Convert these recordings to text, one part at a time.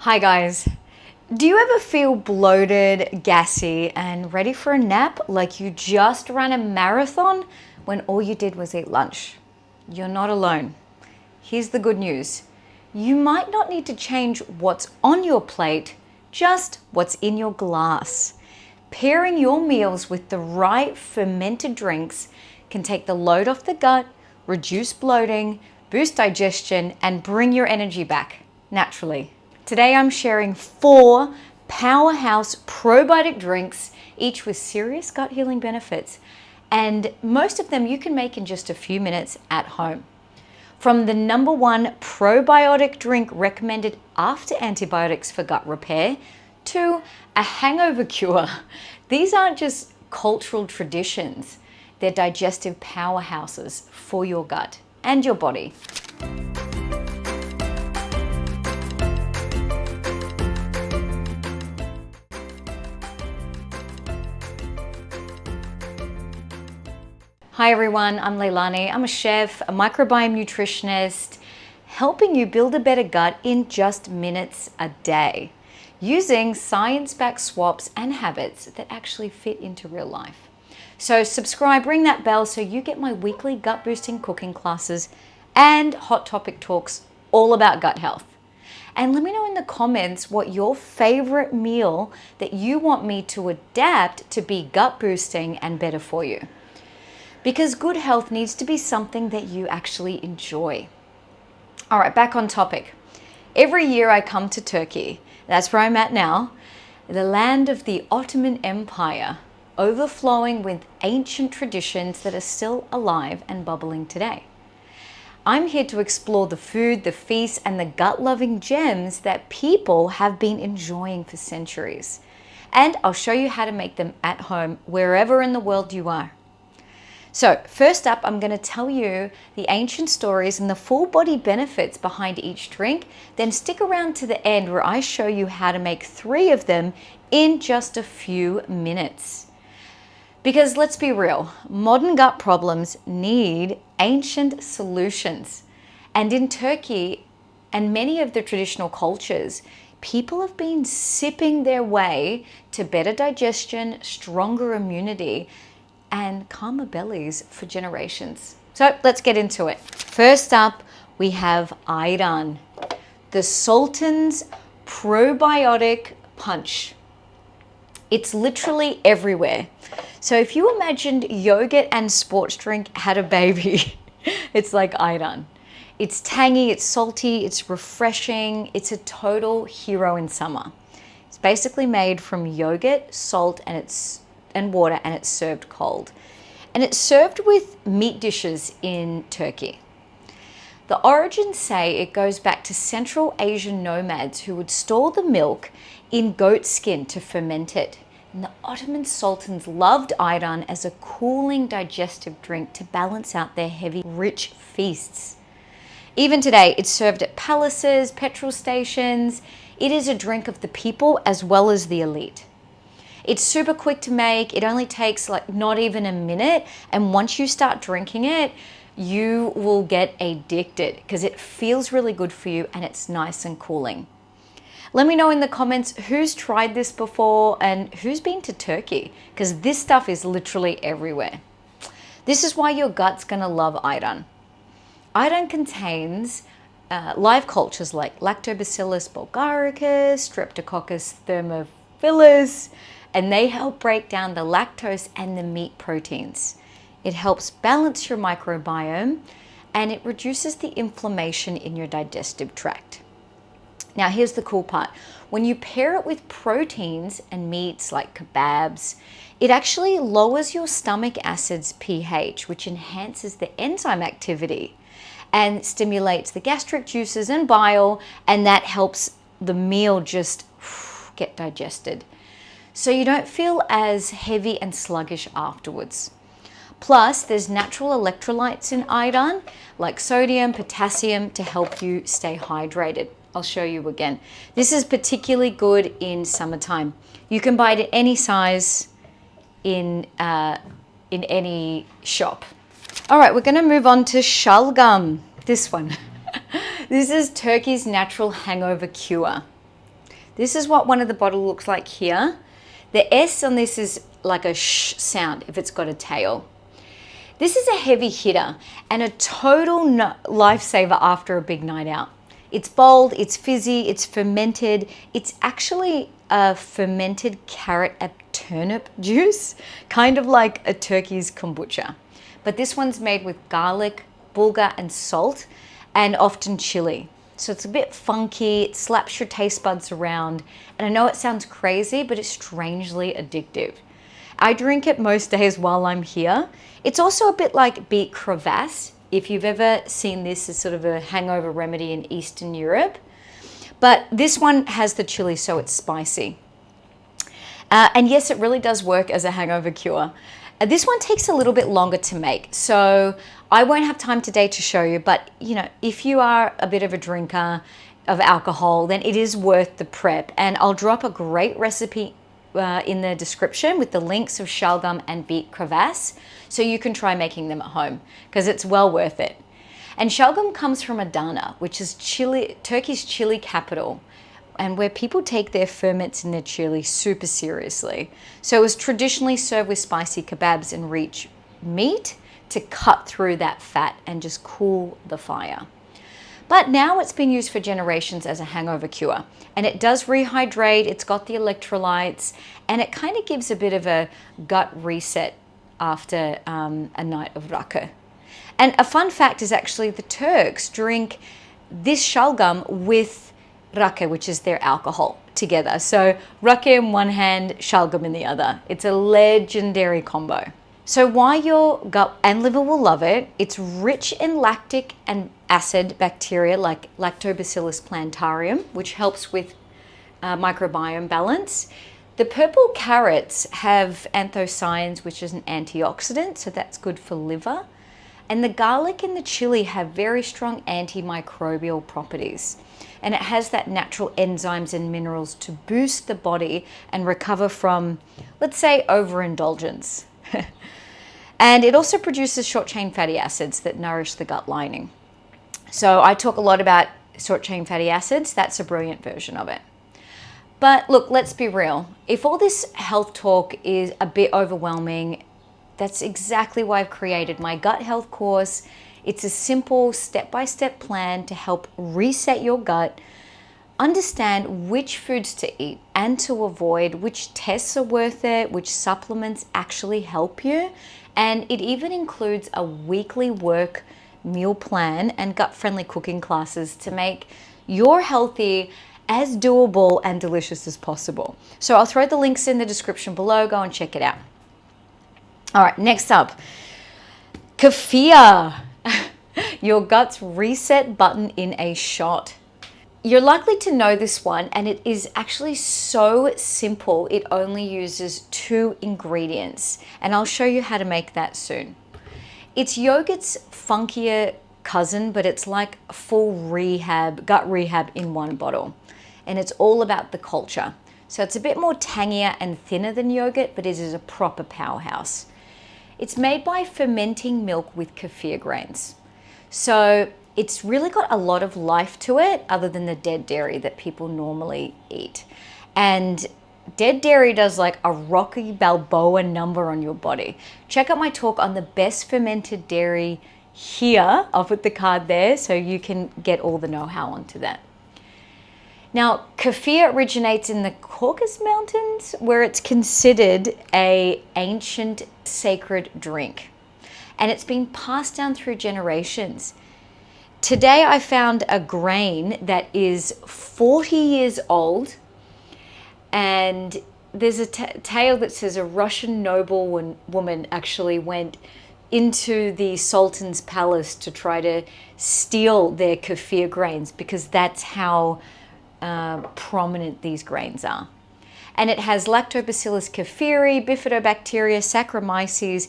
Hi guys. Do you ever feel bloated, gassy, and ready for a nap like you just ran a marathon when all you did was eat lunch? You're not alone. Here's the good news. You might not need to change what's on your plate, just what's in your glass. Pairing your meals with the right fermented drinks can take the load off the gut, reduce bloating, boost digestion, and bring your energy back naturally. Today I'm sharing 4 powerhouse probiotic drinks, each with serious gut healing benefits. And most of them you can make in just a few minutes at home. From the #1 probiotic drink recommended after antibiotics for gut repair to a hangover cure. These aren't just cultural traditions, they're digestive powerhouses for your gut and your body. Hi everyone, I'm Leilani. I'm a chef, a microbiome nutritionist, helping you build a better gut in just minutes a day, using science-backed swaps and habits that actually fit into real life. So subscribe, ring that bell so you get my weekly gut-boosting cooking classes and hot topic talks all about gut health. And let me know in the comments what your favorite meal that you want me to adapt to be gut boosting and better for you. Because good health needs to be something that you actually enjoy. All right, back on topic. Every year I come to Turkey, that's where I'm at now, the land of the Ottoman Empire, overflowing with ancient traditions that are still alive and bubbling today. I'm here to explore the food, the feasts, and the gut-loving gems that people have been enjoying for centuries. And I'll show you how to make them at home wherever in the world you are. So first up, I'm going to tell you the ancient stories and the full body benefits behind each drink. Then stick around to the end where I show you how to make 3 of them in just a few minutes. Because let's be real, modern gut problems need ancient solutions. And in Turkey and many of the traditional cultures, people have been sipping their way to better digestion, stronger immunity, and calmer bellies for generations. So let's get into it. First up, we have Ayran, the Sultan's probiotic punch. It's literally everywhere. So if you imagined yogurt and sports drink had a baby, it's like Ayran. It's tangy, it's salty, it's refreshing, it's a total hero in summer. It's basically made from yogurt, salt, and water, and it's served cold. And it's served with meat dishes in Turkey. The origins say it goes back to Central Asian nomads who would store the milk in goat skin to ferment it. And the Ottoman sultans loved ayran as a cooling digestive drink to balance out their heavy, rich feasts. Even today, it's served at palaces, petrol stations. It is a drink of the people as well as the elite. It's super quick to make. It only takes like not even a minute. And once you start drinking it, you will get addicted because it feels really good for you and it's nice and cooling. Let me know in the comments who's tried this before and who's been to Turkey, because this stuff is literally everywhere. This is why your gut's gonna love ayran. Ayran contains live cultures like Lactobacillus bulgaricus, Streptococcus thermophilus, and they help break down the lactose and the meat proteins. It helps balance your microbiome and it reduces the inflammation in your digestive tract. Now here's the cool part. When you pair it with proteins and meats like kebabs, it actually lowers your stomach acid's pH, which enhances the enzyme activity and stimulates the gastric juices and bile, and that helps the meal just get digested. So you don't feel as heavy and sluggish afterwards. Plus, there's natural electrolytes in ayran, like sodium, potassium, to help you stay hydrated. I'll show you again. This is particularly good in summertime. You can buy it at any size in any shop. All right, we're gonna move on to Şalgam, this one. This is Turkey's natural hangover cure. This is what one of the bottle looks like here. The S on this is like a sh sound if it's got a tail. This is a heavy hitter and a total lifesaver after a big night out. It's bold, it's fizzy, it's fermented. It's actually a fermented carrot and turnip juice, kind of like a turkey's kombucha. But this one's made with garlic, bulgur and salt, and often chili. So it's a bit funky, it slaps your taste buds around. And I know it sounds crazy, but it's strangely addictive. I drink it most days while I'm here. It's also a bit like beet crevasse, if you've ever seen this as sort of a hangover remedy in Eastern Europe. But this one has the chili, so it's spicy. And yes, it really does work as a hangover cure. This one takes a little bit longer to make, so I won't have time today to show you, but you know, if you are a bit of a drinker of alcohol, then it is worth the prep. And I'll drop a great recipe in the description with the links of Şalgam and beet crevasse, so you can try making them at home, because it's well worth it. And Şalgam comes from Adana, which is Turkey's chili capital, and where people take their ferments and their chili super seriously. So it was traditionally served with spicy kebabs and rich meat to cut through that fat and just cool the fire. But now it's been used for generations as a hangover cure, and it does rehydrate, it's got the electrolytes, and it kind of gives a bit of a gut reset after a night of rakı. And a fun fact is actually the Turks drink this Şalgam with rakı, which is their alcohol, together. So rakı in one hand, Şalgam in the other. It's a legendary combo. So why your gut and liver will love it, it's rich in lactic and acid bacteria like Lactobacillus plantarum, which helps with microbiome balance. The purple carrots have anthocyanins, which is an antioxidant, so that's good for liver. And the garlic and the chili have very strong antimicrobial properties. And it has that natural enzymes and minerals to boost the body and recover from, let's say, overindulgence. And it also produces short-chain fatty acids that nourish the gut lining. So I talk a lot about short-chain fatty acids. That's a brilliant version of it. But look, let's be real. If all this health talk is a bit overwhelming, that's exactly why I've created my gut health course. It's a simple step-by-step plan to help reset your gut, understand which foods to eat and to avoid, which tests are worth it, which supplements actually help you. And it even includes a weekly work meal plan and gut-friendly cooking classes to make your healthy as doable and delicious as possible. So I'll throw the links in the description below. Go and check it out. All right, next up, kefir. Your gut's reset button in a shot. You're likely to know this one, and it is actually so simple. It only uses 2 ingredients, and I'll show you how to make that soon. It's yogurt's funkier cousin, but it's like a full gut rehab in one bottle. And it's all about the culture. So it's a bit more tangier and thinner than yogurt, but it is a proper powerhouse. It's made by fermenting milk with kefir grains. So it's really got a lot of life to it, other than the dead dairy that people normally eat. And dead dairy does like a Rocky Balboa number on your body. Check out my talk on the best fermented dairy here. I'll put the card there so you can get all the know-how onto that. Now, kefir originates in the Caucasus Mountains, where it's considered an ancient sacred drink. And it's been passed down through generations. Today I found a grain that is 40 years old, and there's a tale that says a Russian noblewoman actually went into the Sultan's palace to try to steal their kefir grains, because that's how prominent these grains are. And it has Lactobacillus kefiri, bifidobacteria, Saccharomyces.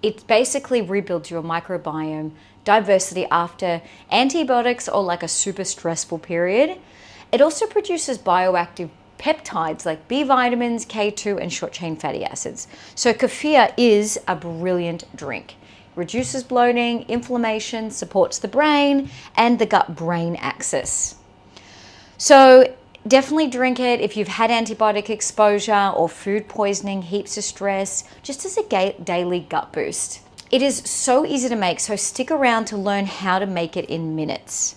It basically rebuilds your microbiome diversity after antibiotics or like a super stressful period. It also produces bioactive peptides like B vitamins, K2, and short-chain fatty acids. So kefir is a brilliant drink. Reduces bloating, inflammation, supports the brain and the gut-brain axis. So Definitely drink it if you've had antibiotic exposure or food poisoning, heaps of stress, just as a daily gut boost. It is so easy to make, so stick around to learn how to make it in minutes.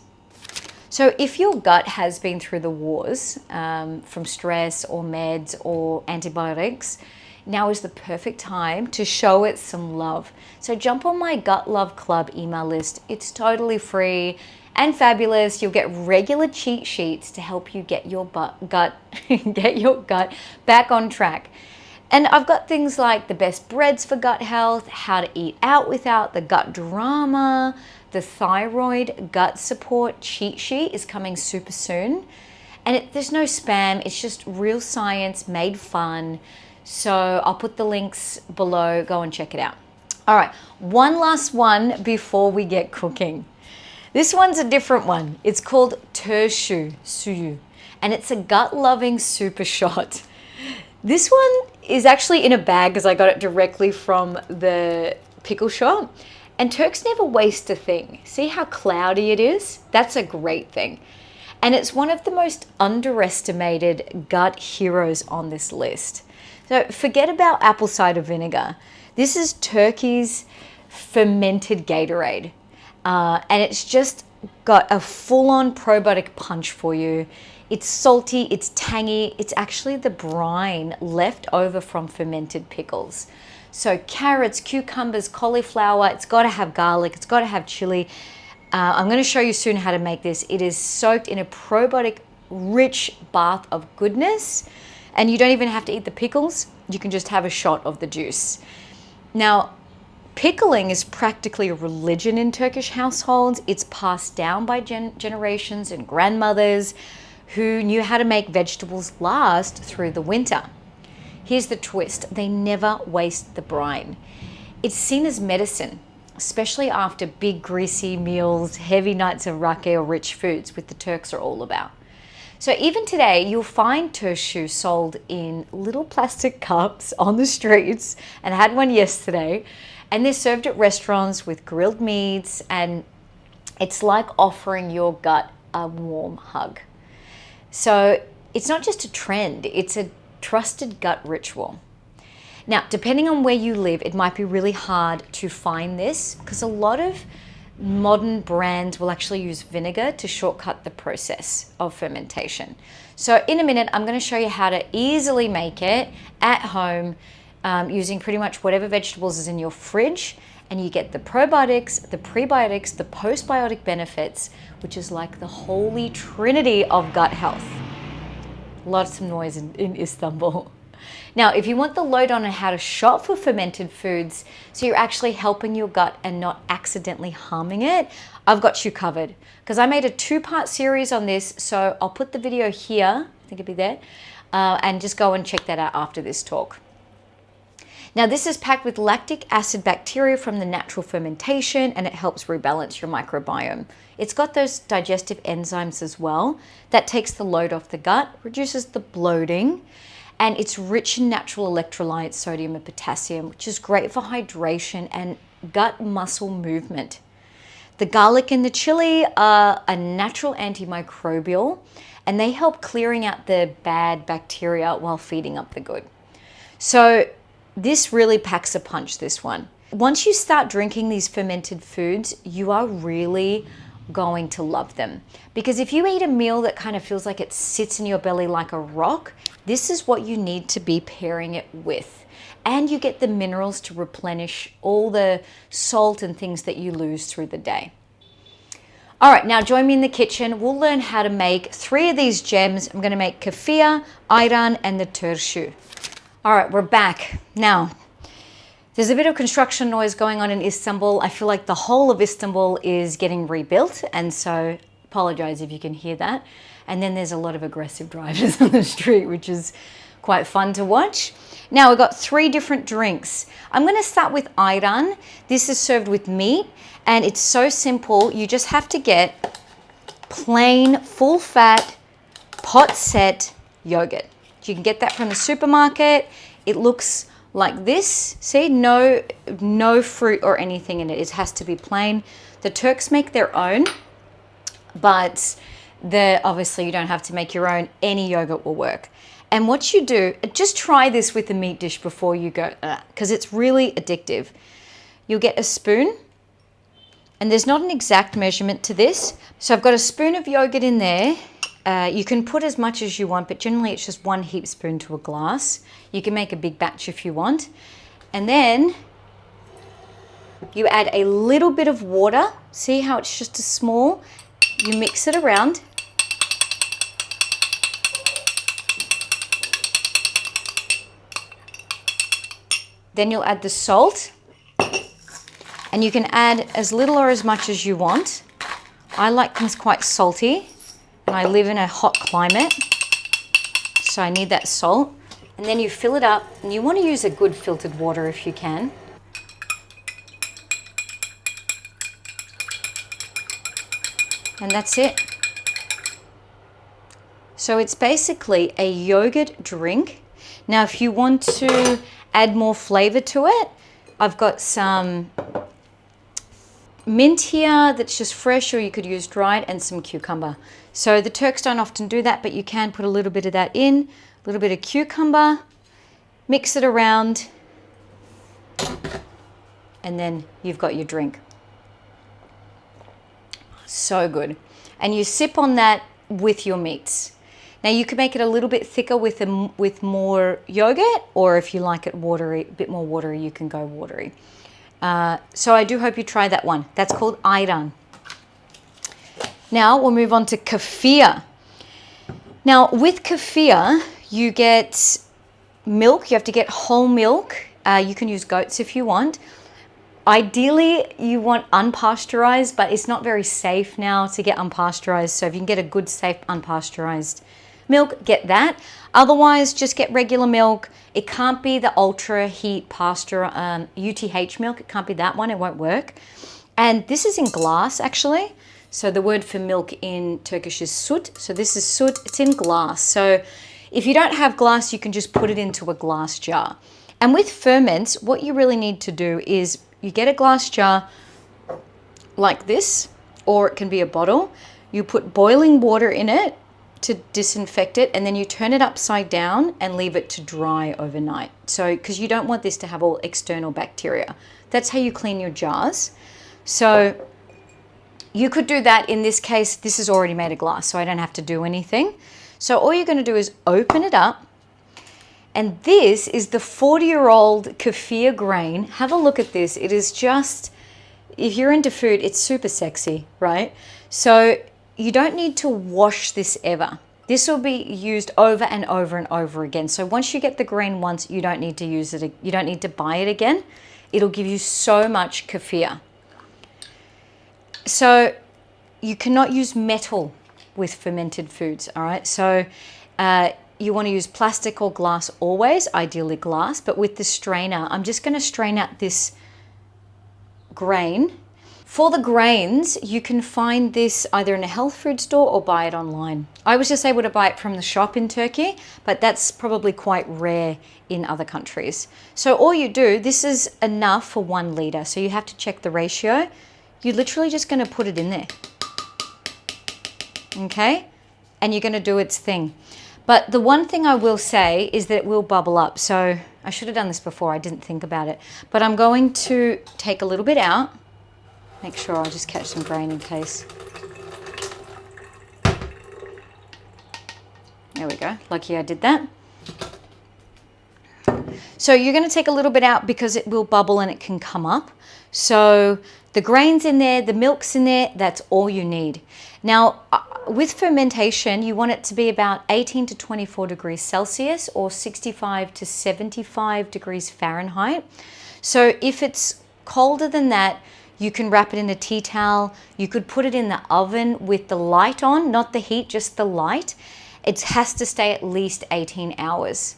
So if your gut has been through the wars from stress or meds or antibiotics, now is the perfect time to show it some love. So jump on my Gut Love Club email list. It's totally free and fabulous. You'll get regular cheat sheets to help you get your gut back on track. And I've got things like the best breads for gut health, how to eat out without the gut drama, the thyroid gut support cheat sheet is coming super soon. And there's no spam, it's just real science made fun. So I'll put the links below, go and check it out. All right, one last one before we get cooking. This one's a different one. It's called Turşu Suyu, and it's a gut-loving super shot. This one is actually in a bag because I got it directly from the pickle shop. And Turks never waste a thing. See how cloudy it is? That's a great thing. And it's one of the most underestimated gut heroes on this list. So forget about apple cider vinegar. This is Turkey's fermented Gatorade. And it's just got a full-on probiotic punch for you. It's salty, it's tangy, it's actually the brine left over from fermented pickles. So carrots, cucumbers, cauliflower, it's got to have garlic, it's got to have chili. I'm going to show you soon how to make this. It is soaked in a probiotic rich bath of goodness, and you don't even have to eat the pickles. You can just have a shot of the juice. Now, pickling is practically a religion in Turkish households. It's passed down by generations and grandmothers who knew how to make vegetables last through the winter. Here's the twist. They never waste the brine. It's seen as medicine, especially after big greasy meals, heavy nights of rake or rich foods, which the Turks are all about. So even today, you'll find turşu sold in little plastic cups on the streets, and I had one yesterday. And they're served at restaurants with grilled meats, and it's like offering your gut a warm hug. So it's not just a trend, it's a trusted gut ritual. Now, depending on where you live, it might be really hard to find this because a lot of modern brands will actually use vinegar to shortcut the process of fermentation. So in a minute, I'm going to show you how to easily make it at home using pretty much whatever vegetables is in your fridge, and you get the probiotics, the prebiotics, the postbiotic benefits, which is like the holy trinity of gut health. Lots of noise in Istanbul. Now, if you want the lowdown on how to shop for fermented foods, so you're actually helping your gut and not accidentally harming it, I've got you covered. Because I made a 2-part series on this, so I'll put the video here, I think it'll be there, and just go and check that out after this talk. Now, this is packed with lactic acid bacteria from the natural fermentation, and it helps rebalance your microbiome. It's got those digestive enzymes as well. That takes the load off the gut, reduces the bloating, and it's rich in natural electrolytes, sodium and potassium, which is great for hydration and gut muscle movement. The garlic and the chili are a natural antimicrobial, and they help clearing out the bad bacteria while feeding up the good. So this really packs a punch, this one. Once you start drinking these fermented foods, you are really going to love them. Because if you eat a meal that kind of feels like it sits in your belly like a rock, this is what you need to be pairing it with. And you get the minerals to replenish all the salt and things that you lose through the day. All right, now join me in the kitchen. We'll learn how to make 3 of these gems. I'm gonna make kefir, ayran, and the turşu. All right, we're back. Now, there's a bit of construction noise going on in Istanbul. I feel like the whole of Istanbul is getting rebuilt, and so apologize if you can hear that. And then there's a lot of aggressive drivers on the street, which is quite fun to watch. Now, we've got 3 different drinks. I'm gonna start with ayran. This is served with meat, and it's so simple. You just have to get plain, full-fat, pot-set yogurt. You can get that from the supermarket. It looks like this. See, no fruit or anything in it. It has to be plain. The Turks make their own, but Obviously you don't have to make your own, any yogurt will work. And what you do, just try this with a meat dish before you go, because it's really addictive. You'll get a spoon, and there's not an exact measurement to this. So I've got a spoon of yogurt in there. You can put as much as you want, but generally it's just 1 heaped spoon to a glass. You can make a big batch if you want. And then you add a little bit of water. See how it's just a small? You mix it around. Then you'll add the salt. And you can add as little or as much as you want. I like things quite salty, and I live in a hot climate, so I need that salt. And then you fill it up, and you want to use a good filtered water if you can. And that's it. So it's basically a yogurt drink. Now, if you want to add more flavor to it, I've got some mint here that's just fresh, or you could use dried, and some cucumber. So the Turks don't often do that, but you can put a little bit of that in, a little bit of cucumber, mix it around, and then you've got your drink. So good. And you sip on that with your meats. Now you can make it a little bit thicker with more yogurt, or if you like it watery, a bit more watery, you can go watery. So I do hope you try that one. That's called Ayran. Now we'll move on to Kefir. Now with Kefir, you get milk. You have to get whole milk. You can use goats if you want. Ideally, you want unpasteurized, but it's not very safe now to get unpasteurized. So if you can get a good, safe, unpasteurized milk, get that. Otherwise, just get regular milk. It can't be the ultra heat pasture UTH milk. It can't be that one. It won't work. And this is in glass, actually. So the word for milk in Turkish is süt. So this is süt. It's in glass. So if you don't have glass, you can just put it into a glass jar. And with ferments, what you really need to do is you get a glass jar like this, or it can be a bottle. You put boiling water in it to disinfect it, and then you turn it upside down and leave it to dry overnight. So, because you don't want this to have all external bacteria. That's how you clean your jars. So you could do that. In this case, this is already made of glass, so I don't have to do anything. So all you're going to do is open it up. And this is the 40-year-old kefir grain. Have a look at this. It is just, if you're into food, it's super sexy, right? So you don't need to wash this ever. This will be used over and over and over again. So once you get the grain once, you don't need to use it. You don't need to buy it again. It'll give you so much kefir. So you cannot use metal with fermented foods, all right? So you want to use plastic or glass always, ideally glass, but with the strainer, I'm just going to strain out this grain. For the grains, you can find this either in a health food store or buy it online. I was just able to buy it from the shop in Turkey, but that's probably quite rare in other countries. So all you do, this is enough for 1 liter, so you have to check the ratio. You're literally just going to put it in there, okay? And you're going to do its thing. But the one thing I will say is that it will bubble up. So I should have done this before, I didn't think about it. But I'm going to take a little bit out. Make sure I'll just catch some grain in case. There we go, lucky I did that. So you're going to take a little bit out because it will bubble and it can come up. So the grain's in there, the milk's in there, that's all you need. Now, with fermentation, you want it to be about 18 to 24 degrees Celsius or 65 to 75 degrees Fahrenheit. So if it's colder than that, you can wrap it in a tea towel. You could put it in the oven with the light on, not the heat, just the light. It has to stay at least 18 hours.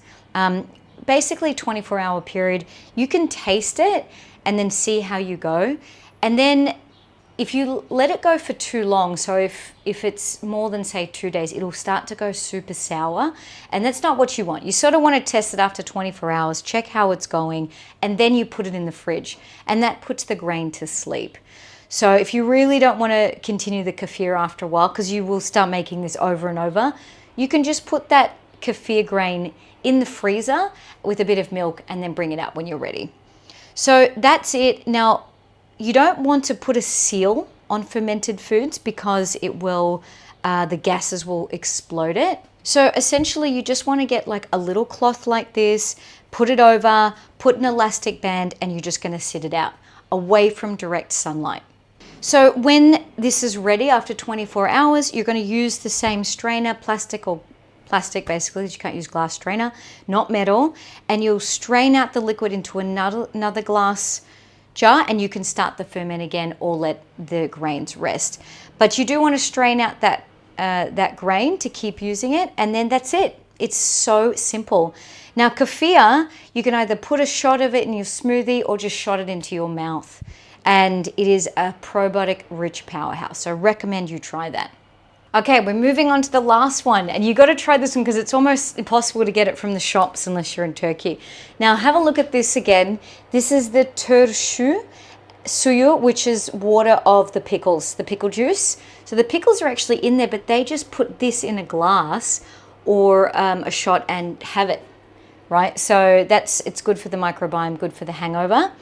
Basically 24-hour period. You can taste it and then see how you go. And then if you let it go for too long, so if it's more than say 2 days, it'll start to go super sour, and that's not what you want. You sort of want to test it after 24 hours, check how it's going, and then you put it in the fridge, and that puts the grain to sleep. So if you really don't want to continue the kefir after a while, because you will start making this over and over, you can just put that kefir grain in the freezer with a bit of milk and then bring it out when you're ready. So that's it. Now, you don't want to put a seal on fermented foods because it will, the gases will explode it. So essentially you just want to get like a little cloth like this, put it over, put an elastic band, and you're just going to sit it out away from direct sunlight. So when this is ready after 24 hours, you're going to use the same strainer, plastic basically, you can't use glass strainer, not metal, and you'll strain out the liquid into another glass jar, and you can start the ferment again or let the grains rest. But you do want to strain out that grain to keep using it, and then that's it. It's so simple. Now kefir, you can either put a shot of it in your smoothie or just shot it into your mouth. And it is a probiotic rich powerhouse. So I recommend you try that. Okay, we're moving on to the last one, and you got to try this one because it's almost impossible to get it from the shops unless you're in Turkey. Now have a look at this again. This is the Turşu Suyu, which is water of the pickles, the pickle juice. So the pickles are actually in there, but they just put this in a glass or a shot and have it, right? So it's good for the microbiome, good for the hangover.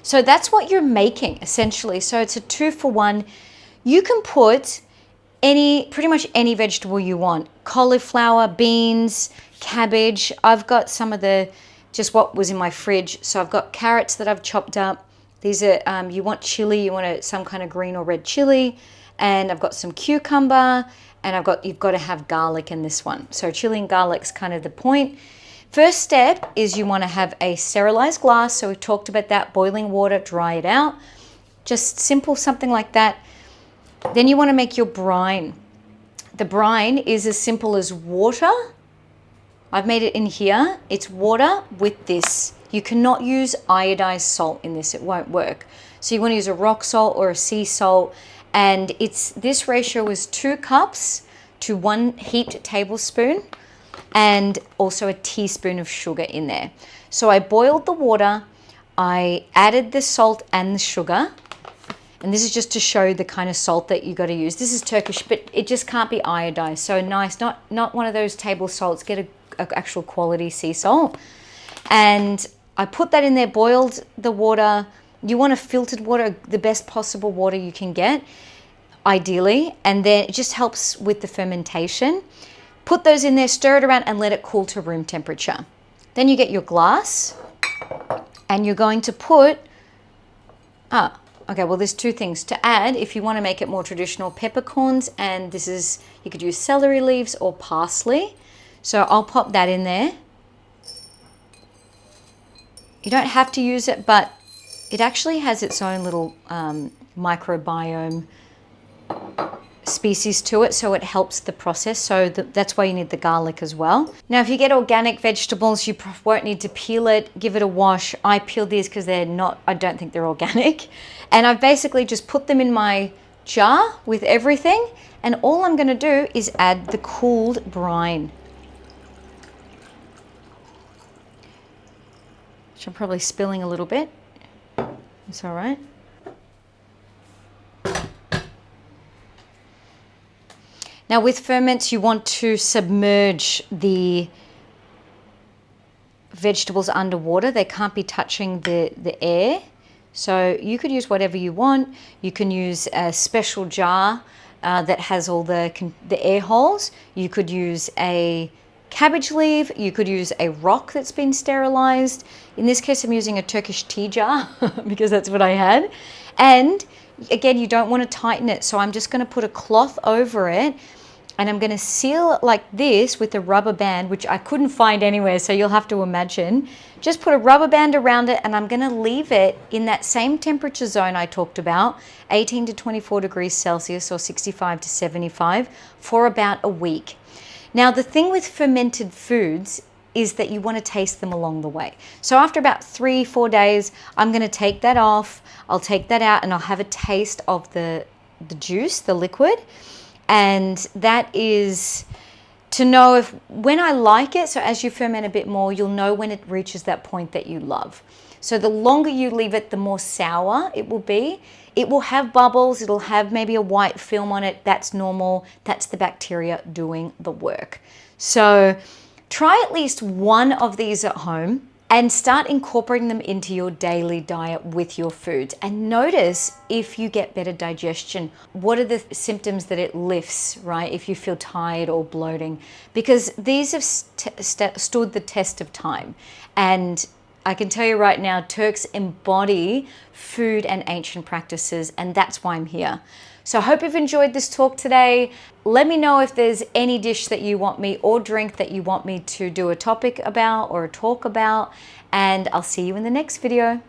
So that's what you're making essentially. So it's a 2-for-1. You can put pretty much any vegetable you want. Cauliflower, beans, cabbage. I've got some of just what was in my fridge. So I've got carrots that I've chopped up. These are, you want chili, you want some kind of green or red chili. And I've got some cucumber, and you've got to have garlic in this one. So chili and garlic's kind of the point. First step is you want to have a sterilized glass. So we've talked about that, boiling water, dry it out. Just simple, something like that. Then you want to make your brine. The brine is as simple as water. I've made it in here. It's water with this. You cannot use iodized salt in this. It won't work. So you want to use a rock salt or a sea salt. And this ratio is 2 cups to 1 heaped tablespoon, and also a teaspoon of sugar in there. So I boiled the water, I added the salt and the sugar, and this is just to show the kind of salt that you got to use. This is Turkish, but it just can't be iodized. So nice, not one of those table salts. Get a actual quality sea salt. And I put that in there, boiled the water. You want a filtered water, the best possible water you can get, ideally, and then it just helps with the fermentation. Put those in there, stir it around, and let it cool to room temperature. Then you get your glass, and you're going to put, okay, well, there's 2 things to add if you want to make it more traditional. Peppercorns, and you could use celery leaves or parsley. So I'll pop that in there. You don't have to use it, but it actually has its own little microbiome species to it, so it helps the process. So that's why you need the garlic as well. Now, if you get organic vegetables, you won't need to peel it, give it a wash. I peel these because I don't think they're organic. And I've basically just put them in my jar with everything, and all I'm going to do is add the cooled brine. Which I'm probably spilling a little bit. It's all right. Now with ferments, you want to submerge the vegetables underwater. They can't be touching the air. So you could use whatever you want. You can use a special jar that has all the air holes. You could use a cabbage leaf. You could use a rock that's been sterilized. In this case, I'm using a Turkish tea jar because that's what I had. And again, you don't want to tighten it. So I'm just going to put a cloth over it, and I'm going to seal it like this with a rubber band, which I couldn't find anywhere, so you'll have to imagine. Just put a rubber band around it, and I'm going to leave it in that same temperature zone I talked about, 18 to 24 degrees Celsius or 65 to 75, for about a week. Now, the thing with fermented foods is that you want to taste them along the way. So after about 3-4 days, I'm going to take that off. I'll take that out, and I'll have a taste of the juice, the liquid. And that is to know when I like it. So as you ferment a bit more, you'll know when it reaches that point that you love. So the longer you leave it, the more sour it will be. It will have bubbles, it'll have maybe a white film on it. That's normal. That's the bacteria doing the work. So try at least one of these at home and start incorporating them into your daily diet with your foods, and notice if you get better digestion. What are the symptoms that it lifts, right? If you feel tired or bloating, because these have stood the test of time. And I can tell you right now, Turks embody food and ancient practices, and that's why I'm here. So I hope you've enjoyed this talk today. Let me know if there's any dish that you want me, or drink that you want me to do a topic about or a talk about, and I'll see you in the next video.